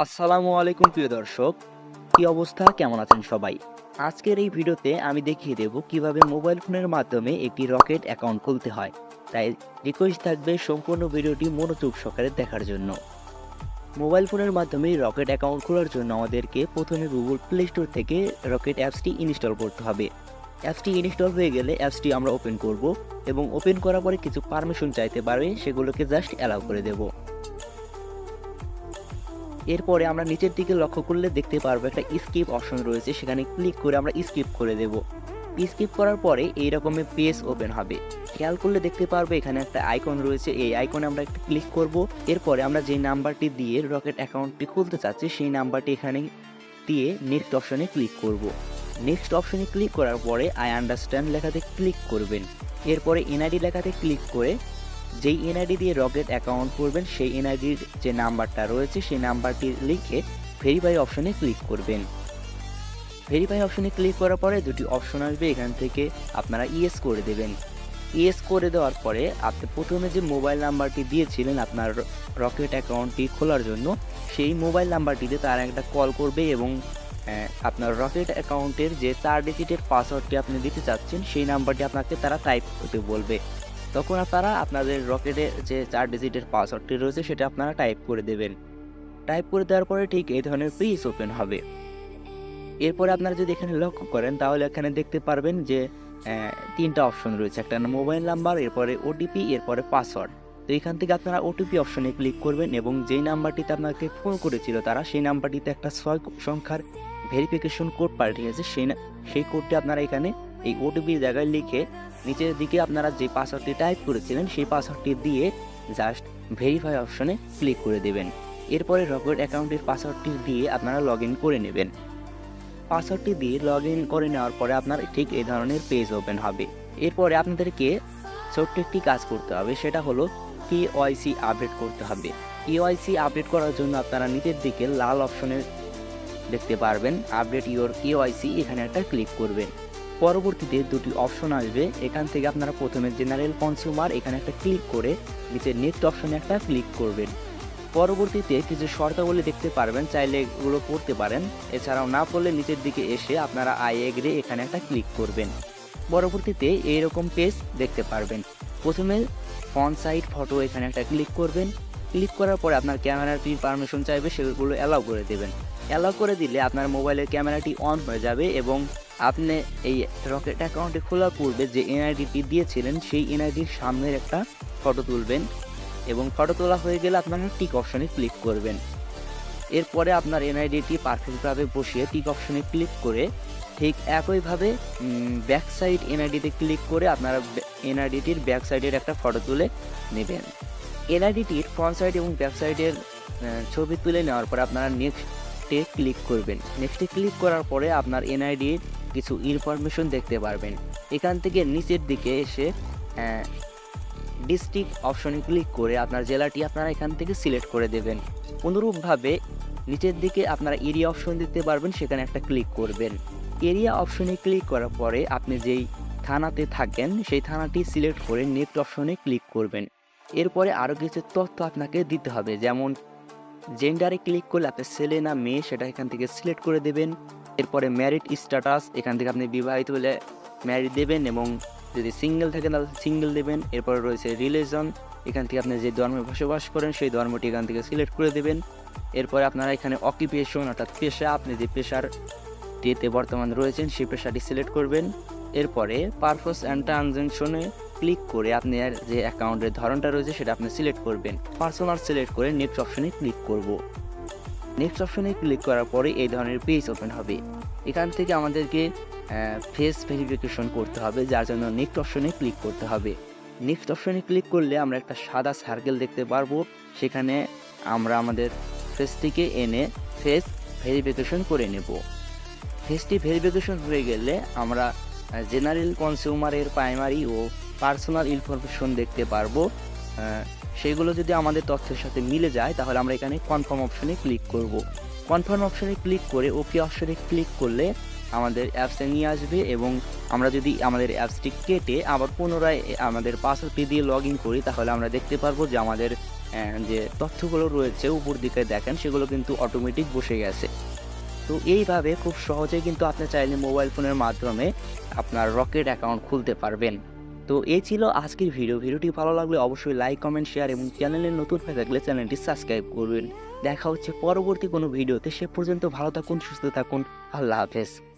আসসালামু আলাইকুম প্রিয় দর্শক, কি অবস্থা, কেমন আছেন সবাই? আজকের এই ভিডিওতে আমি দেখিয়ে দেব কিভাবে মোবাইল ফোনের মাধ্যমে একটি রকেট অ্যাকাউন্ট খুলতে হয়। তাই রিকোয়েস্ট থাকবে সম্পূর্ণ ভিডিওটি মনোযোগ সহকারে দেখার জন্য। মোবাইল ফোনের মাধ্যমে রকেট অ্যাকাউন্ট খোলার জন্য আমাদেরকে প্রথমে গুগল প্লে স্টোর থেকে রকেট অ্যাপসটি ইনস্টল করতে হবে। অ্যাপসটি ইনস্টল হয়ে গেলে অ্যাপসটি আমরা ওপেন করব এবং ওপেন করার পরে কিছু পারমিশন চাইতে পারবে, সেগুলোকে জাস্ট অ্যালাউ করে দেব। এরপরে আমরা নিচের দিকে লক্ষ্য করলে দেখতে পারবো একটা স্কিপ অপশন রয়েছে, সেখানে ক্লিক করে আমরা স্কিপ করে দেব। স্কিপ করার পরে এই রকমের পেজ ওপেন হবে। খেয়াল করলে দেখতে পারবো এখানে একটা আইকন রয়েছে, এই আইকনে আমরা একটা ক্লিক করব। এরপরে আমরা যে নাম্বারটি দিয়ে রকেট অ্যাকাউন্টটি খুলতে চাচ্ছি সেই নাম্বারটি এখানে দিয়ে নেক্সট অপশনে ক্লিক করব। নেক্সট অপশনে ক্লিক করার পরে আই আন্ডারস্ট্যান্ড লেখাতে ক্লিক করবেন। এরপরে এনআইডি লেখাতে ক্লিক করে যেই এনআইডি দিয়ে রকেট অ্যাকাউন্ট করবেন সেই এনআইডির যে নাম্বারটা রয়েছে সেই নাম্বারটি লিখে ভেরিফাই অপশনে ক্লিক করবেন। ভেরিফাই অপশনে ক্লিক করার পরে দুটি অপশন আসবে, এখান থেকে আপনারা ইয়েস করে দেবেন। ইয়েস করে দেওয়ার পরে আপনি প্রথমে যে মোবাইল নাম্বারটি দিয়েছিলেন আপনার রকেট অ্যাকাউন্টটি খোলার জন্য, সেই মোবাইল নাম্বারটিতে তারা একটা কল করবে এবং আপনার রকেট অ্যাকাউন্টের যে 4 ডিজিটের পাসওয়ার্ডটি আপনি দিতে চাচ্ছেন সেই নাম্বারটি আপনাকে তারা টাইপ করতে বলবে। তখন আপনারা আপনাদের রকেটের যে 4 ডিজিটের পাসওয়ার্ডটি রয়েছে সেটা আপনারা টাইপ করে দেবেন। টাইপ করে দেওয়ার পরে ঠিক এই ধরনের পেজ ওপেন হবে। এরপরে আপনারা যদি এখানে লক্ষ্য করেন তাহলে এখানে দেখতে পারবেন যে 3টা অপশন রয়েছে, একটা মোবাইল নাম্বার, এরপরে ওটিপি, এরপরে পাসওয়ার্ড। তো এখান থেকে আপনারা ওটিপি অপশনে ক্লিক করবেন এবং যেই নাম্বারটিতে আপনাকে ফোন করেছিল তারা সেই নাম্বারটিতে একটা 6 সংখ্যার ভেরিফিকেশন কোড পাঠিয়েছে, সেই কোডটি আপনারা এখানে এই ওটিপির জায়গায় লিখে নিচের দিকে আপনারা যে পাসওয়ার্ডটি টাইপ করেছিলেন সেই পাসওয়ার্ডটি দিয়ে জাস্ট ভেরিফাই অপশনে ক্লিক করে দেবেন। এরপরে রকেট অ্যাকাউন্টের পাসওয়ার্ডটি দিয়ে আপনারা লগ ইন করে নেবেন। পাসওয়ার্ডটি দিয়ে লগ ইন করে নেওয়ার পরে আপনার ঠিক এই ধরনের পেজ ওপেন হবে। এরপরে আপনাদেরকে ছোট্ট একটি কাজ করতে হবে, সেটা হলো কেওয়াইসি আপডেট করতে হবে। কেওয়াইসি আপডেট করার জন্য আপনারা নিচের দিকে লাল অপশনে দেখতে পারবেন আপডেট ইওর কেওয়াইসি, এখানে একটা ক্লিক করবেন। পরবর্তীতে দুটি অপশন আসবে, এখান থেকে আপনারা প্রথমে জেনারেল কনজিউমার এখানে একটা ক্লিক করে নিচে নেক্সট অপশনে একটা ক্লিক করবেন। পরবর্তীতে কিছু শর্তাবলী দেখতে পারবেন, চাইলে এগুলো পড়তে পারেন। এছাড়াও না পড়লে নিচের দিকে এসে আপনারা আই এগ্রি এখানে একটা ক্লিক করবেন। পরবর্তীতে এইরকম পেজ দেখতে পারবেন। প্রথমে ফ্রন্ট সাইড ফটো এখানে একটা ক্লিক করবেন। ক্লিক করার পরে আপনার ক্যামেরার কি পারমিশন চাইবে সেগুলো অ্যালাউ করে দেবেন। অ্যালাউ করে দিলে আপনার মোবাইলের ক্যামেরাটি অন হয়ে যাবে এবং আপনি এই রকেট অ্যাকাউন্টে খোলার পূর্বে যে এনআইডিটি দিয়েছিলেন সেই এনআইডির সামনের একটা ফটো তুলবেন এবং ফটো তোলা হয়ে গেলে আপনারা টিক অপশনে ক্লিক করবেন। এরপরে আপনার এনআইডিটি পারফেক্টভাবে বসিয়ে টিক অপশনে ক্লিক করে ঠিক একইভাবে ব্যাক সাইড এনআইডিতে ক্লিক করে আপনারা এনআইডিটির ব্যাক সাইডের একটা ফটো তুলে নেবেন। এনআইডিটির ফ্রন্ট সাইড এবং ব্যাক সাইডের ছবি তুলে নেওয়ার পর আপনারা নেক্সটে ক্লিক করবেন। নেক্সটে ক্লিক করার পরে আপনার এনআইডির কিছু ইনফরমেশন দেখতে পারবেন। এখান থেকে নিচের দিকে এসে ডিস্ট্রিক্ট অপশনে ক্লিক করে আপনার জেলাটি আপনারা এখান থেকে সিলেক্ট করে দেবেন। অনুরূপভাবে নিচের দিকে আপনারা এরিয়া অপশন দিতে পারবেন, সেখানে একটা ক্লিক করবেন। এরিয়া অপশনে ক্লিক করার পরে আপনি যেই থানাতে থাকেন সেই থানাটি সিলেক্ট করে নেক্সট অপশনে ক্লিক করবেন। এরপরে আরও কিছু তথ্য আপনাকে দিতে হবে, যেমন জেন্ডারে ক্লিক করলে আপনি ছেলে না মেয়ে সেটা এখান থেকে সিলেক্ট করে দেবেন। এরপরে ম্যারিড স্ট্যাটাস, এখান থেকে আপনি বিবাহিত হলে ম্যারিড দেবেন এবং যদি সিঙ্গেল থাকেন তাহলে সিঙ্গেল দেবেন। এরপরে রয়েছে রিলিজন, এখান থেকে আপনি যে ধর্মে বসবাস করেন সেই ধর্মটি এখান থেকে সিলেক্ট করে দেবেন। এরপরে আপনারা এখানে অকুপেশন অর্থাৎ পেশা, আপনি যে পেশারটিতে বর্তমানে রয়েছেন সেই পেশাটি সিলেক্ট করবেন। এরপরে পারপোজ অ্যান্ড ট্রানজ্যাকশনে ক্লিক করে আপনার যে অ্যাকাউন্টের ধরনটা রয়েছে সেটা আপনি সিলেক্ট করবেন। পার্সোনাল সিলেক্ট করে নেক্সট অপশনে ক্লিক করব। নেক্সট অপশনে ক্লিক করার পরে এই ধরনের পেজ ওপেন হবে। এখান থেকে আমাদেরকে ফেস ভেরিফিকেশন করতে হবে, যার জন্য নেক্সট অপশনে ক্লিক করতে হবে। নেক্সট অপশনে ক্লিক করলে আমরা একটা সাদা সার্কেল দেখতে পারবো, সেখানে আমরা আমাদের ফেসটিকে এনে ফেস ভেরিফিকেশন করে নেব। ফেসটি ভেরিফিকেশন হয়ে গেলে আমরা জেনারেল কনজিউমারের প্রাইমারি ও পার্সোনাল ইনফরমেশন দেখতে পারবো। সেগুলো যদি আমাদের তথ্যের সাথে মিলে যায় তাহলে আমরা এখানে কনফার্ম অপশনে ক্লিক করব। কনফার্ম অপশনে ক্লিক করে ওকে অপশনে ক্লিক করলে আমাদের অ্যাপসে নিয়ে আসবে এবং আমরা যদি আমাদের অ্যাপসটি কেটে আবার পুনরায় আমাদের পাসওয়ার্ডটি দিয়ে লগ ইন করি তাহলে আমরা দেখতে পারবো যে আমাদের যে তথ্যগুলো রয়েছে উপর দিকে দেখেন সেগুলো কিন্তু অটোমেটিক বসে গেছে। তো এইভাবে খুব সহজেই কিন্তু আপনি চাইলে মোবাইল ফোনের মাধ্যমে আপনার রকেট অ্যাকাউন্ট খুলতে পারবেন। তো এই ছিল আজকের ভিডিও। ভিডিওটি ভালো লাগলে অবশ্যই লাইক, কমেন্ট, শেয়ার এবং চ্যানেলে নতুন হয়ে থাকলে চ্যানেলটি সাবস্ক্রাইব করবেন। দেখা হচ্ছে পরবর্তী কোনো ভিডিওতে। সে পর্যন্ত ভালো থাকুন, সুস্থ থাকুন। আল্লাহ হাফেজ।